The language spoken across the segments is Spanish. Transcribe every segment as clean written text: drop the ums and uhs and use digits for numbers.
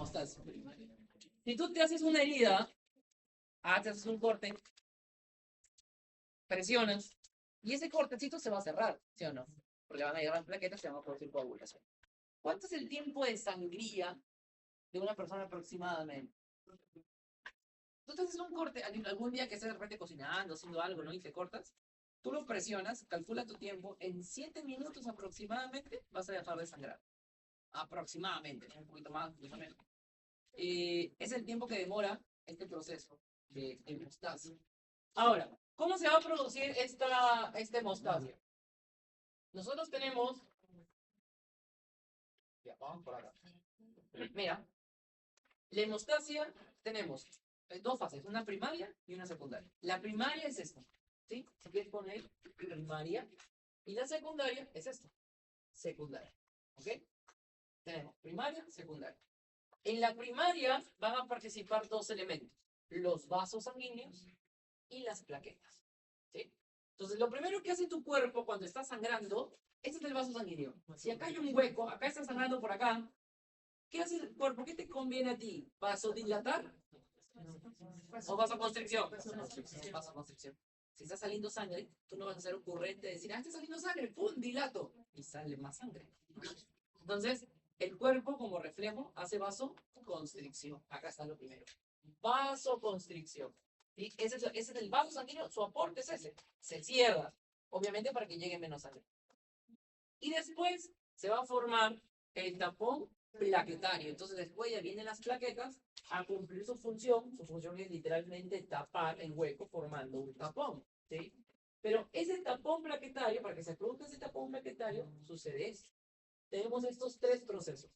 hemostasia. Si tú te haces una herida, te haces un corte, presionas, y ese cortecito se va a cerrar, ¿sí o no? Porque van a llegar las plaquetas y se van a producir coagulación. ¿Cuánto es el tiempo de sangría de una persona aproximadamente? Tú te haces un corte algún día que estés de repente cocinando, haciendo algo, ¿no? Y te cortas. Tú lo presionas, calcula tu tiempo. En 7 minutos aproximadamente vas a dejar de sangrar. Aproximadamente, un poquito más, más o menos. Es el tiempo que demora este proceso de hemostasia. Ahora, ¿cómo se va a producir esta hemostasia? Nosotros tenemos... Ya, vamos por acá. Mira, la hemostasia tenemos dos fases, una primaria y una secundaria. La primaria es esta, ¿sí? Si quieres poner primaria, y la secundaria es esta, secundaria, ¿ok? Tenemos primaria, secundaria. En la primaria van a participar dos elementos, los vasos sanguíneos y las plaquetas, ¿sí? Entonces, lo primero que hace tu cuerpo cuando está sangrando, este es el vaso sanguíneo. Si acá hay un hueco, acá está sangrando por acá, ¿qué hace el cuerpo? ¿Qué te conviene a ti? ¿Vasodilatar o vasoconstricción? Vasoconstricción. Si está saliendo sangre, tú no vas a ser ocurrente de decir, está saliendo sangre, ¡pum! Dilato. Y sale más sangre. Entonces, el cuerpo como reflejo hace vasoconstricción. Acá está lo primero. Vasoconstricción. ¿Sí? Ese es el vaso sanguíneo, su aporte es ese. Se cierra, obviamente para que llegue menos sangre. Y después se va a formar el tapón plaquetario. Entonces después ya vienen las plaquetas a cumplir su función. Su función es literalmente tapar el hueco formando un tapón, ¿sí? Pero ese tapón plaquetario, para que se produzca ese tapón plaquetario, sucede esto. Tenemos estos tres procesos.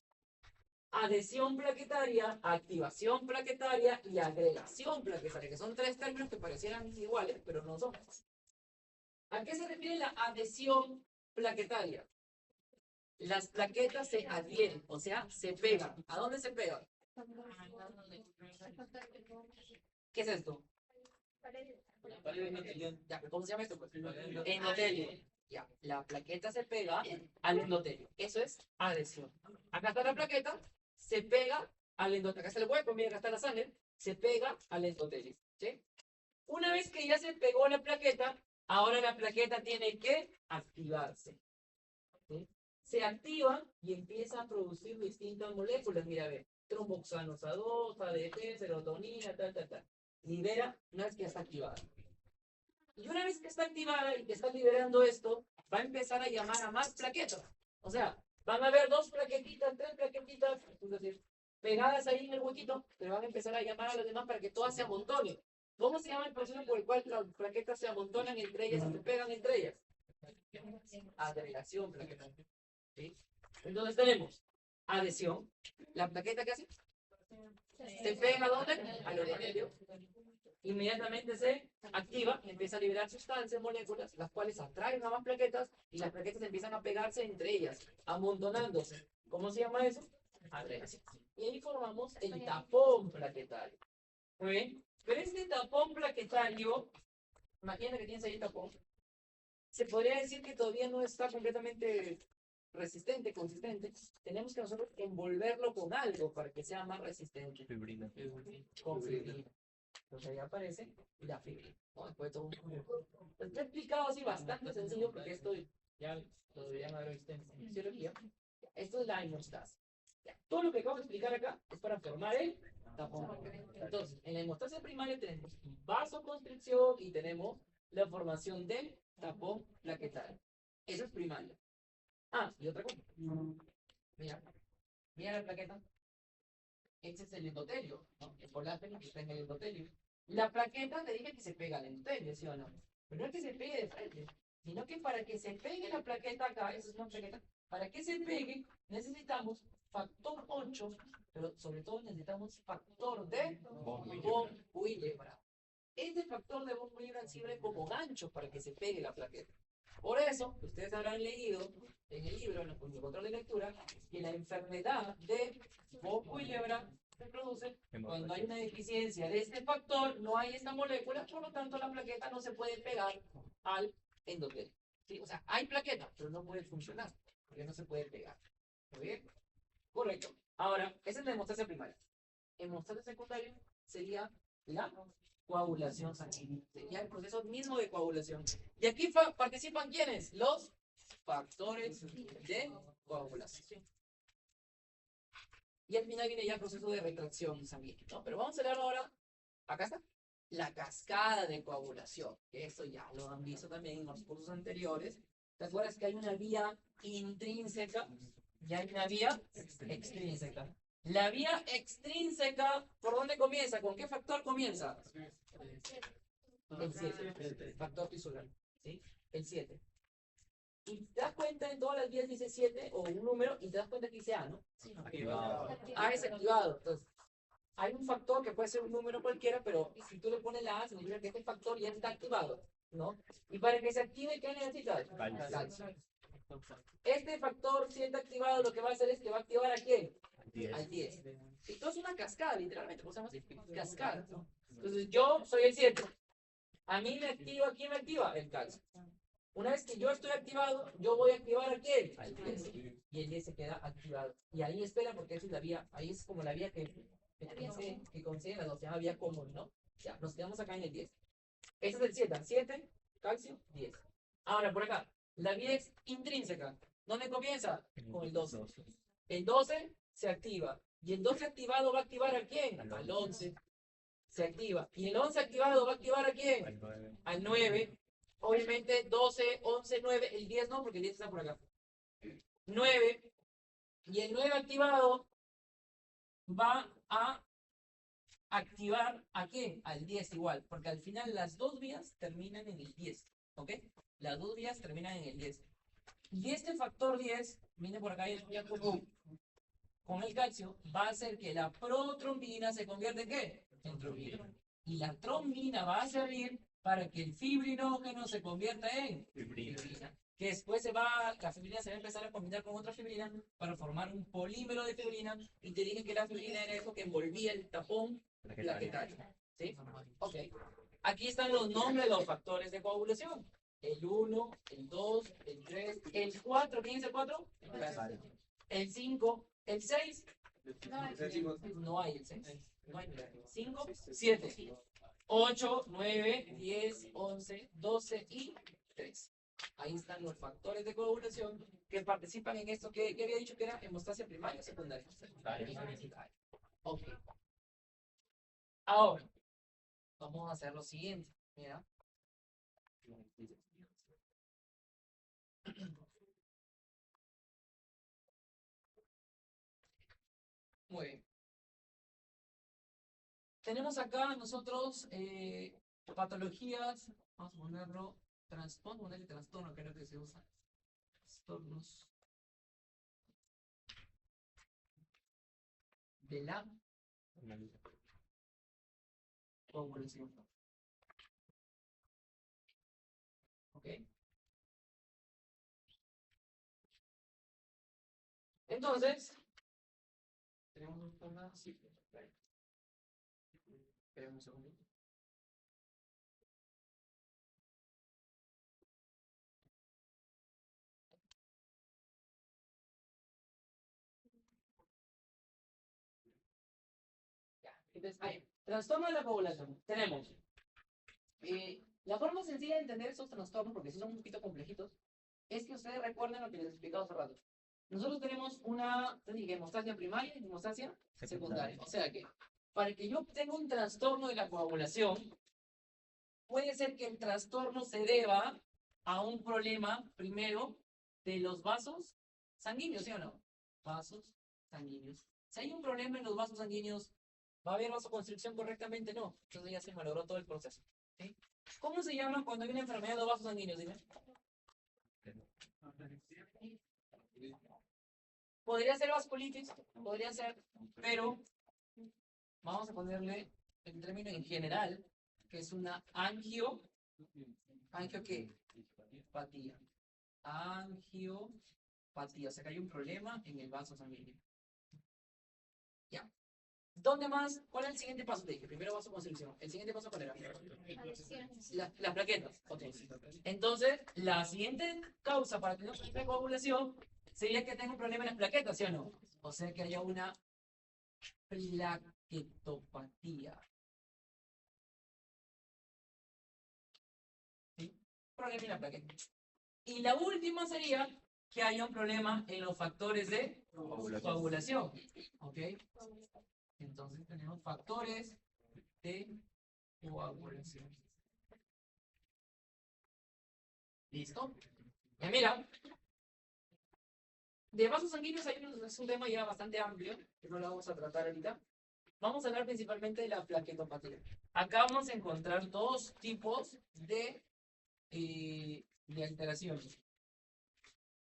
Adhesión plaquetaria, activación plaquetaria y agregación plaquetaria, que son tres términos que parecieran iguales, pero no son. ¿A qué se refiere la adhesión plaquetaria? Las plaquetas se adhieren, o sea, se pegan. ¿A dónde se pegan? ¿Qué es esto? Ya, ¿cómo se llama esto? Endotelio. Ya, la plaqueta se pega al endotelio. Eso es adhesión. Acá está la plaqueta, se pega al endotelio. Acá está el hueco, mira, acá está la sangre, se pega al endotelio. ¿Sí? Una vez que ya se pegó la plaqueta, ahora la plaqueta tiene que activarse. ¿Sí? Se activa y empieza a producir distintas moléculas. Mira, a ver, tromboxanos A2, ADP, serotonina, tal. Libera una vez que ya está activada. Y una vez que está activada y que está liberando esto, va a empezar a llamar a más plaquetas. O sea, van a haber dos plaquetitas, tres plaquetitas, es decir, pegadas ahí en el huequito, pero van a empezar a llamar a las demás para que todas se amontonen. ¿Cómo se llama el proceso por el cual las plaquetas se amontonan entre ellas y se pegan entre ellas? Agregación plaquetaria. ¿Sí? Entonces tenemos adhesión. ¿La plaqueta qué hace? Se pega ¿dónde? Al endotelio. Inmediatamente se activa y empieza a liberar sustancias, moléculas, las cuales atraen a más plaquetas y las plaquetas empiezan a pegarse entre ellas, amontonándose. ¿Cómo se llama eso? Agregación. Y ahí formamos el tapón plaquetario. ¿Muy bien? Pero este tapón plaquetario, imagina que tienes ahí el tapón, se podría decir que todavía no está completamente resistente, consistente. Tenemos que nosotros envolverlo con algo para que sea más resistente. Fibrina. Con fibrina. Entonces ahí aparece la fibrina. ¿No? Después todo está explicado así bastante sencillo porque esto ya lo deberían haber visto en fisiología. Esto es la hemostasia. Todo lo que acabo de explicar acá es para formar el tapón. Entonces, en la hemostasia primaria tenemos vasoconstricción y tenemos la formación del tapón plaquetario. Eso es primaria. Y otra cosa. Mira, mira la plaqueta. Este es el endotelio, ¿no? El colágeno que está en el endotelio. La plaqueta te dije que se pega al endotelio, ¿sí o no? Pero no es que se pegue de frente, sino que para que se pegue la plaqueta acá, esa es una plaqueta, para que se pegue necesitamos factor 8, pero sobre todo necesitamos factor de von Willebrand. Este factor de von Willebrand sirve como gancho para que se pegue la plaqueta. Por eso, ustedes habrán leído en el libro, en el control de lectura, que la enfermedad de von Willebrand se produce cuando hay una deficiencia de este factor, no hay esta molécula, por lo tanto la plaqueta no se puede pegar al endotelio. ¿Sí? O sea, hay plaqueta, pero no puede funcionar, porque no se puede pegar. ¿Muy bien? Correcto. Ahora, esa es la hemostasia primaria. Hemostasia secundaria sería la coagulación sanguínea. Sería el proceso mismo de coagulación. Y aquí participan ¿quiénes? Los factores de coagulación. Y al final viene ya el proceso de retracción sanguínea, ¿no? Pero vamos a hablar ahora, acá está, la cascada de coagulación. Eso ya lo han visto también en los cursos anteriores. ¿Te acuerdas que hay una vía intrínseca y hay una vía extrínseca? La vía extrínseca, ¿por dónde comienza? ¿Con qué factor comienza? El 7, factor tisular, ¿sí? El 7. Y te das cuenta, en todas las vías dice 7 o un número, y te das cuenta que dice A, ¿no? Sí, Activado. A es activado. Entonces, hay un factor que puede ser un número cualquiera, pero si tú le pones la A, significa que este factor ya está activado, ¿no? Y para que se active, ¿qué necesitas? Calcio. Este factor, si está activado, lo que va a hacer es que va a activar ¿a quién? Al 10. Y todo es una cascada, literalmente, ¿cómo se llama así? Cascada, ¿no? Entonces, yo soy el 7. A mí me activa, ¿quién me activa? El calcio. Una vez que yo estoy activado, yo voy a activar ¿a quién? Al 10. Y el 10 se queda activado. Y ahí espera, porque esa es la vía, ahí es como la vía que consigue las dos, se llama vía común, ¿no? Ya, nos quedamos acá en el 10. Ese es el 7. 7, calcio, 10. Ahora, por acá, la vía es intrínseca. ¿Dónde comienza? Con el 12. El 12 se activa. Y el 12 activado va a activar ¿a quién? Al 11. Se activa. Y el 11 activado va a activar ¿a quién? Al 9. Obviamente 12, 11, 9. El 10 no, porque el 10 está por acá. 9. Y el 9 activado va a activar ¿a qué? Al 10 igual. Porque al final las dos vías terminan en el 10. ¿Ok? Las dos vías terminan en el 10. Y este factor 10, viene por acá y es ya común, con el calcio, va a hacer que la protrombina se convierta en ¿qué? En trombina. Y la trombina va a servir para que el fibrinógeno se convierta en fibrina. Que después la fibrina se va a empezar a combinar con otra fibrina para formar un polímero de fibrina. Y te dije que la fibrina era eso que envolvía el tapón plaquetario. ¿Sí? Ok. Aquí están los nombres de los factores de coagulación. El 1, el 2, el 3, el 4. ¿Quién es el 4? El 5, el 6. No hay el 6. No hay 5, 7, 8, 9, 10, 11, 12 y 3. Ahí están los factores de coagulación que participan en esto que había dicho que era hemostasia primaria o secundaria. Ok. Ahora, vamos a hacer lo siguiente. Mira. Muy bien. Tenemos acá nosotros patologías, vamos a ponerlo, trastorno, creo que se usa. Trastornos de la coagulación. ¿Ok? Entonces, tenemos un forma así. Espera un segundo. Entonces, ahí, trastorno de la coagulación. Tenemos la forma sencilla de entender estos trastornos, porque sí son un poquito complejitos, es que ustedes recuerden lo que les he explicado hace rato. Nosotros tenemos una hemostasia primaria y hemostasia secundaria. O sea que, para que yo tenga un trastorno de la coagulación, puede ser que el trastorno se deba a un problema, primero, de los vasos sanguíneos, ¿sí o no? Vasos sanguíneos. Si hay un problema en los vasos sanguíneos, ¿va a haber vasoconstricción correctamente? No. Entonces ya se malogró todo el proceso. ¿Sí? ¿Cómo se llama cuando hay una enfermedad de los vasos sanguíneos? Dime. Podría ser vasculitis, podría ser, pero vamos a ponerle el término en general, que es una ¿angio qué? Patía. Angiopatía, o sea que hay un problema en el vaso sanguíneo. Ya. ¿Dónde más? ¿Cuál es el siguiente paso? Te dije, primero vasoconstricción. ¿El siguiente paso cuál era? Las plaquetas. Ok. Entonces, la siguiente causa para tener una coagulación sería que tenga un problema en las plaquetas, ¿sí o no? O sea que haya una plaquetopatía. ¿Sí? Problema en la plaqueta. Y la última sería que haya un problema en los factores de coagulación. ¿Ok? Entonces tenemos factores de coagulación. ¿Listo? Y mira, de vasos sanguíneos es un tema ya bastante amplio, que no lo vamos a tratar ahorita. Vamos a hablar principalmente de la plaquetopatía. Acá vamos a encontrar dos tipos de alteraciones.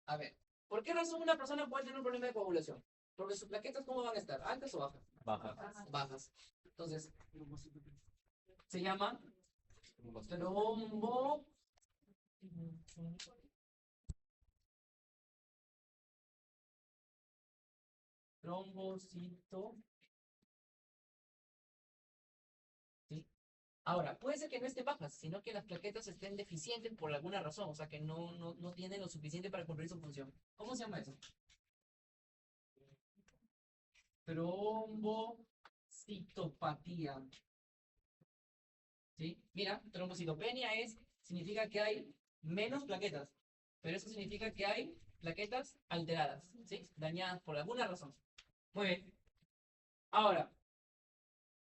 A ver, ¿por qué razón una persona puede tener un problema de coagulación? Porque sus plaquetas, ¿cómo van a estar? ¿Altas o bajas? Bajas. Bajas. Entonces, se llama trombocito. ¿Sí? Ahora, puede ser que no esté bajas, sino que las plaquetas estén deficientes por alguna razón, o sea, que no tienen lo suficiente para cumplir su función. ¿Cómo se llama eso? Trombocitopatía. ¿Sí? Mira, trombocitopenia significa que hay menos plaquetas, pero eso significa que hay plaquetas alteradas, ¿sí? Dañadas por alguna razón. Muy bien. Ahora,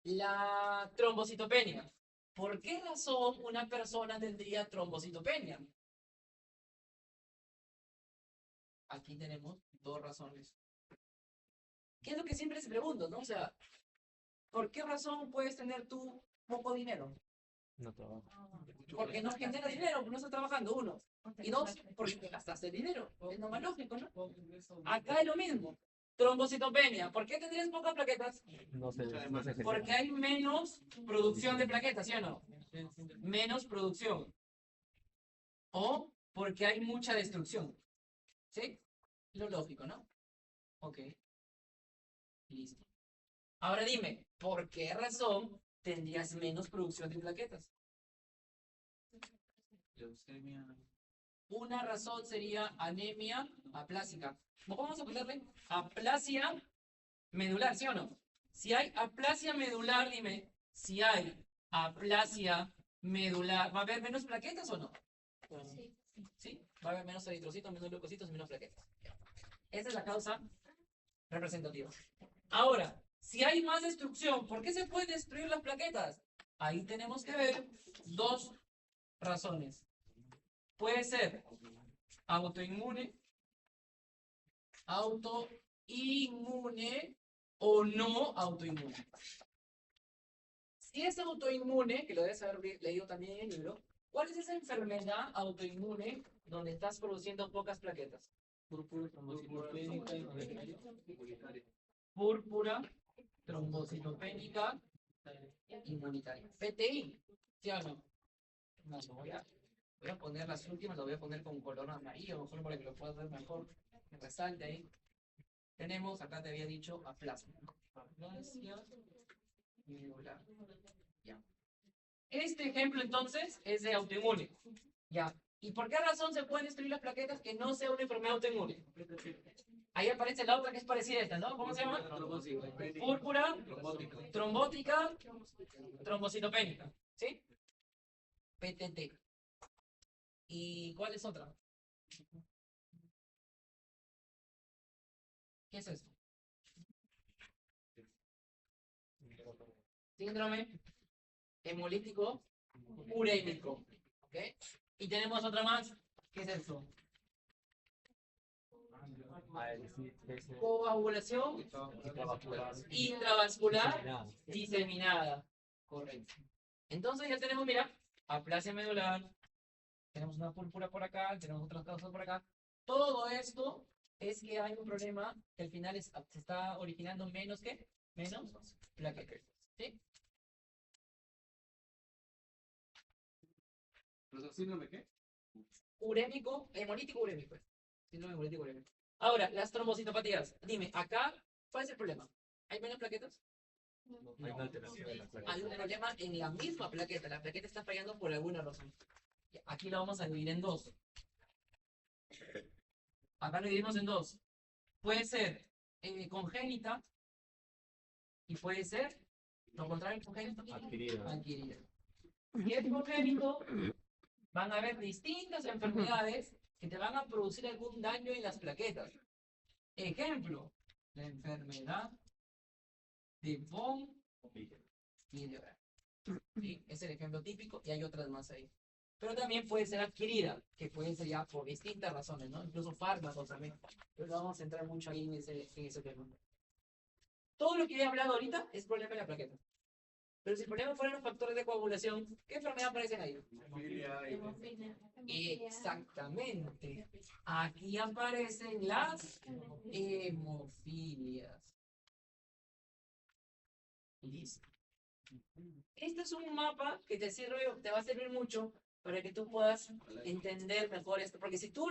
la trombocitopenia. ¿Por qué razón una persona tendría trombocitopenia? Aquí tenemos dos razones. ¿Qué es lo que siempre se pregunta, no? O sea, ¿por qué razón puedes tener tú poco dinero? No trabaja. Porque no genera dinero, porque no estás trabajando, uno. Y dos, porque te gastaste el dinero. Es lo más lógico, ¿no? Acá es lo mismo. Trombocitopenia. ¿Por qué tendrías pocas plaquetas? No se Porque hay menos producción de plaquetas, ¿sí o no? Menos producción. O porque hay mucha destrucción. ¿Sí? Lo lógico, ¿no? Ok. Listo. Ahora dime, ¿por qué razón tendrías menos producción de plaquetas? Una razón sería anemia aplásica. Vamos a ponerle aplasia medular, ¿sí o no? Si hay aplasia medular, dime, si hay aplasia medular, ¿va a haber menos plaquetas o no? Sí. ¿Sí? Va a haber menos eritrocitos, menos leucocitos y menos plaquetas. Esa es la causa representativa. Ahora, si hay más destrucción, ¿por qué se pueden destruir las plaquetas? Ahí tenemos que ver dos razones. Puede ser autoinmune o no autoinmune. Si es autoinmune, que lo debes haber leído también en el libro, ¿cuál es esa enfermedad autoinmune donde estás produciendo pocas plaquetas? Púrpura trombocitopénica inmunitaria. PTI, ¿sí o no? No, voy a poner las últimas, lo voy a poner con color amarillo, mejor para que lo puedas ver mejor, que resalte ahí. Tenemos, acá te había dicho, aplasia. Aplasia medular. Ya. Este ejemplo entonces es de autoinmune. Ya. ¿Y por qué razón se pueden destruir las plaquetas que no sea una enfermedad autoinmune? Ahí aparece la otra que es parecida a esta, ¿no? ¿Cómo se llama? Púrpura trombótica trombocitopénica. ¿Sí? PTT. ¿Y cuál es otra? ¿Qué es esto? Síndrome hemolítico urémico. ¿Ok? Y tenemos otra más. ¿Qué es esto? Coagulación intravascular diseminada. Correcto. Entonces ya tenemos, mira, aplasia medular, tenemos una púrpura por acá, tenemos otras causas por acá. Todo esto es que hay un problema que al final se está originando menos plaquetas. ¿Sí? ¿Síndrome qué? Urémico, hemolítico urémico. Síndrome hemolítico urémico. Ahora, las trombocitopatías. Dime, acá, ¿cuál es el problema? ¿Hay menos plaquetas? Hay una alteración de la plaqueta. Hay un problema en la misma plaqueta. La plaqueta está fallando por alguna razón. Aquí lo vamos a dividir en dos. Acá lo dividimos en dos. Puede ser congénita y puede ser, lo contrario, congénito, Adquirida. adquirida. Si es congénito, van a haber distintas enfermedades que te van a producir algún daño en las plaquetas. Ejemplo, la enfermedad de von Willebrand. ¿Sí? Es el ejemplo típico y hay otras más ahí. Pero también puede ser adquirida, que puede ser ya por distintas razones, ¿no? Incluso fármacos también. Pero no vamos a entrar mucho ahí en ese tema. Todo lo que he hablado ahorita es problema de la plaqueta. Pero si el problema fueran los factores de coagulación, ¿qué enfermedad aparecen ahí? Exactamente. Aquí aparecen las hemofilias. Listo. Este es un mapa que te va a servir mucho para que tú puedas entender mejor esto. Porque si tú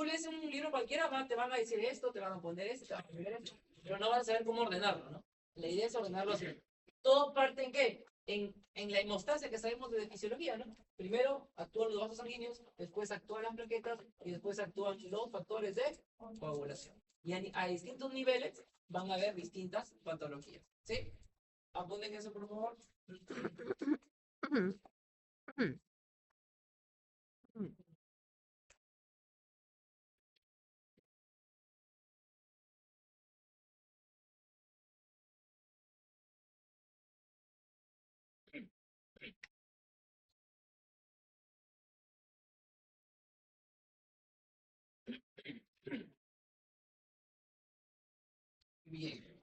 lees un libro cualquiera, te van a decir esto, te van a poner esto, te van a poner esto, pero no vas a saber cómo ordenarlo, ¿no? La idea es ordenarlo así. Todo parte en qué? En la hemostasia que sabemos de fisiología, ¿no? Primero actúan los vasos sanguíneos, después actúan las plaquetas y después actúan los factores de coagulación. Y a distintos niveles van a haber distintas patologías, ¿sí? Apunten eso, por favor. Bien.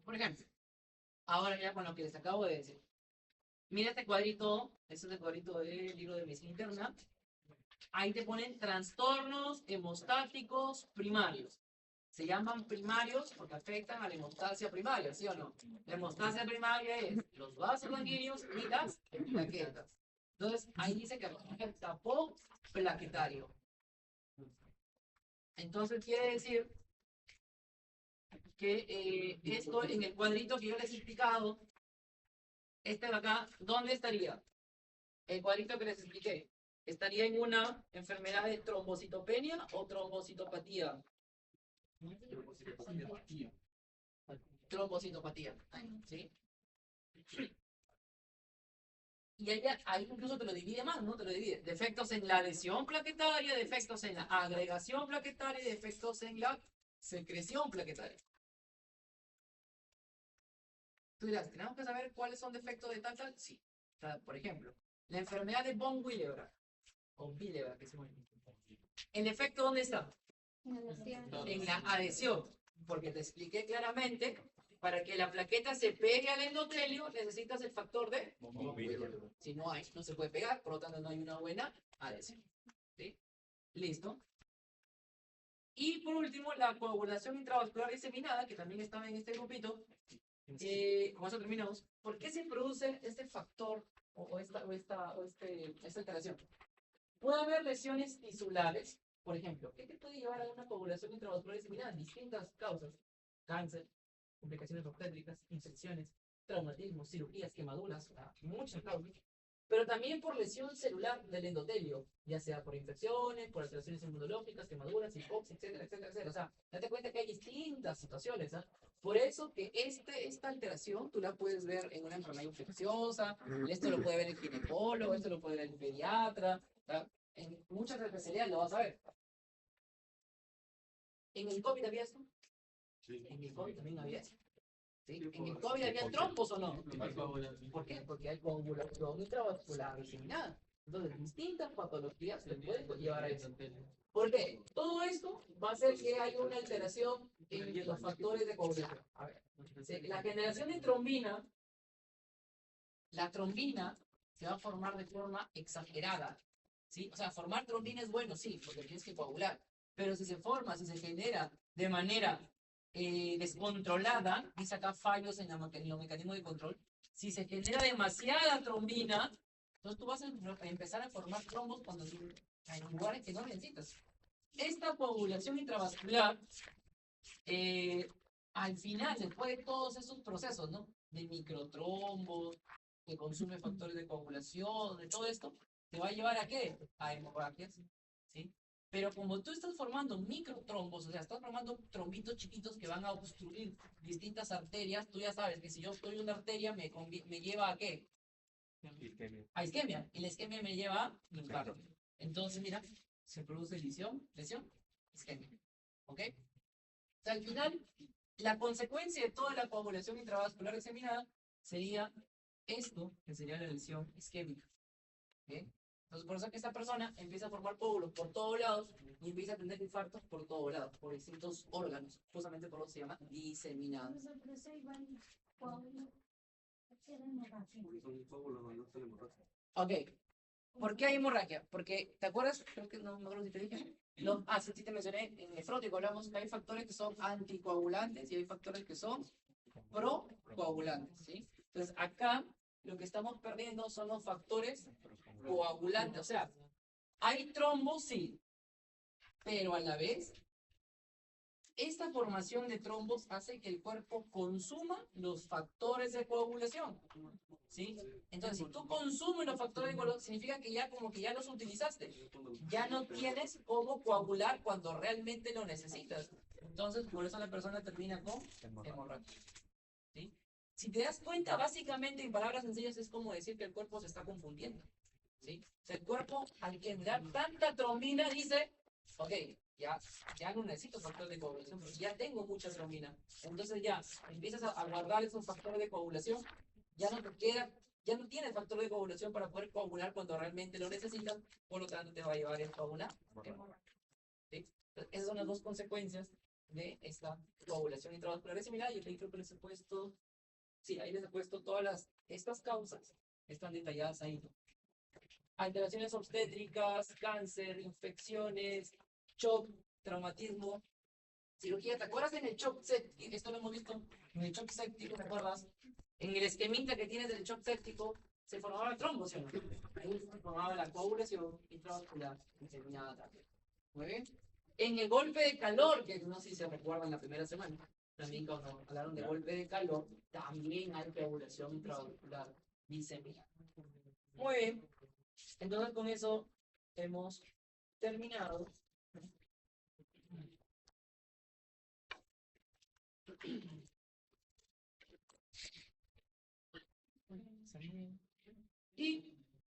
Por ejemplo, ahora ya con lo que les acabo de decir. Mira este cuadrito, este es el cuadrito del libro de medicina interna. Ahí te ponen trastornos hemostáticos primarios. Se llaman primarios porque afectan a la hemostasia primaria, ¿sí o no? La hemostasia primaria es los vasos sanguíneos y las plaquetas. Entonces, ahí dice que el tapón plaquetario. Entonces, quiere decir que esto en el cuadrito que yo les he explicado, este de acá, ¿dónde estaría? El cuadrito que les expliqué. ¿Estaría en una enfermedad de trombocitopenia o trombocitopatía? Trombocitopatía. ¿Sí? Y ahí incluso te lo divide más, ¿no? Te lo divide. Defectos en la adhesión plaquetaria, defectos en la agregación plaquetaria y defectos en la secreción plaquetaria. Tú dirás, ¿tenemos que saber cuáles son defectos de tal? Sí. O sea, por ejemplo, la enfermedad de von Willebrand, o Willebrand, que se llama. ¿El defecto dónde está? En la adhesión. Porque te expliqué claramente, para que la plaqueta se pegue al endotelio, necesitas el factor de Willebrand. Si no hay, no se puede pegar, por lo tanto no hay una buena adhesión. ¿Sí? ¿Listo? Y por último, la coagulación intravascular diseminada, que también estaba en este grupito. Con eso terminamos. ¿Por qué se produce este factor esta alteración? Puede haber lesiones tisulares, por ejemplo. ¿Qué te puede llevar a una coagulación intravascular diseminada? Distintas causas. Cáncer, complicaciones obstétricas, infecciones, traumatismos, cirugías, quemaduras, muchas causas. Pero también por lesión celular del endotelio, ya sea por infecciones, por alteraciones inmunológicas, quemaduras, hipoxia, etcétera, etcétera, etcétera. O sea, date cuenta que hay distintas situaciones, ¿ah? Por eso que esta alteración tú la puedes ver en una enfermedad infecciosa, esto lo puede ver el ginecólogo, esto lo puede ver el pediatra, ¿tá? En muchas especialidades lo vas a ver. ¿En el COVID había esto? Sí. En el COVID también había esto. ¿Sí? ¿En el COVID había trombos o no? ¿Por qué? Porque hay coagulación intravascular diseminada. Entonces, distintas patologías le pueden llevar a eso. ¿Por qué? Todo esto va a hacer que haya una alteración en los factores de coagulación. A ver, la generación de trombina, la trombina se va a formar de forma exagerada. ¿Sí? O sea, formar trombina es bueno, sí, porque tienes que coagular. Pero si se genera de manera descontrolada, dice acá fallos en los mecanismos de control. Si se genera demasiada trombina, entonces tú vas a empezar a formar trombos cuando en lugares que no necesitas. Esta coagulación intravascular, al final, después de todos esos procesos, ¿no? De microtrombos, que consume factores de coagulación, de todo esto, te va a llevar ¿a qué? A hemorragias, ¿sí? Pero como tú estás formando microtrombos, o sea, estás formando trombitos chiquitos que van a obstruir distintas arterias, tú ya sabes que si yo estoy una arteria me lleva ¿a qué? Isquemia. A isquemia, y la isquemia me lleva a infarto. Entonces, mira, se produce lesión, isquemia, ¿ok? O sea, al final, la consecuencia de toda la coagulación intravascular diseminada sería esto, que sería la lesión isquémica. ¿Ok? Entonces, por eso que esta persona empieza a formar coágulos por todos lados y empieza a tener infartos por todos lados, por distintos órganos. Justamente por eso se llama diseminado. Ok. ¿Por qué hay hemorragia? Porque, ¿te acuerdas? Creo que no me acuerdo si te dije. Sí te mencioné, en nefrótico hablamos que hay factores que son anticoagulantes y hay factores que son procoagulantes, ¿sí? Entonces, acá lo que estamos perdiendo son los factores coagulantes. O sea, hay trombos, sí, pero a la vez, esta formación de trombos hace que el cuerpo consuma los factores de coagulación, ¿sí? Entonces, si tú consumes los factores de coagulación, significa que ya como que ya los utilizaste. Ya no tienes cómo coagular cuando realmente lo necesitas. Entonces, por eso la persona termina con hemorragia, ¿sí? Si te das cuenta, básicamente, en palabras sencillas, es como decir que el cuerpo se está confundiendo, ¿sí? O sea, el cuerpo, al generar tanta trombina, dice, ok, ya no necesito factores de coagulación, porque ya tengo mucha trombina. Entonces ya empiezas a guardar esos factores de coagulación, ya no te queda, ya no tienes factor de coagulación para poder coagular cuando realmente lo necesitas, por lo tanto te va a llevar esto a una hemorragia, ¿sí? Entonces, esas son las dos consecuencias de esta coagulación intravascular diseminada. Yo creo que les he puesto, sí, ahí les he puesto estas causas, están detalladas ahí, ¿no? Alteraciones obstétricas, cáncer, infecciones, shock, traumatismo, cirugía. ¿Te acuerdas en el shock séptico? Esto lo hemos visto en el shock séptico, ¿te acuerdas? En el esquemita que tienes del shock séptico se formaba el trombo, ¿sí o no? Ahí se formaba la coagulación intravascular diseminada también. Muy bien. En el golpe de calor, que no sé si se recuerdan la primera semana, también cuando hablaron de golpe de calor, también hay coagulación intravascular diseminada. Muy bien. Entonces con eso hemos terminado. Y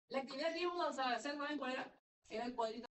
la actividad que íbamos a hacer, ¿saben cuál era? Era el cuadrito.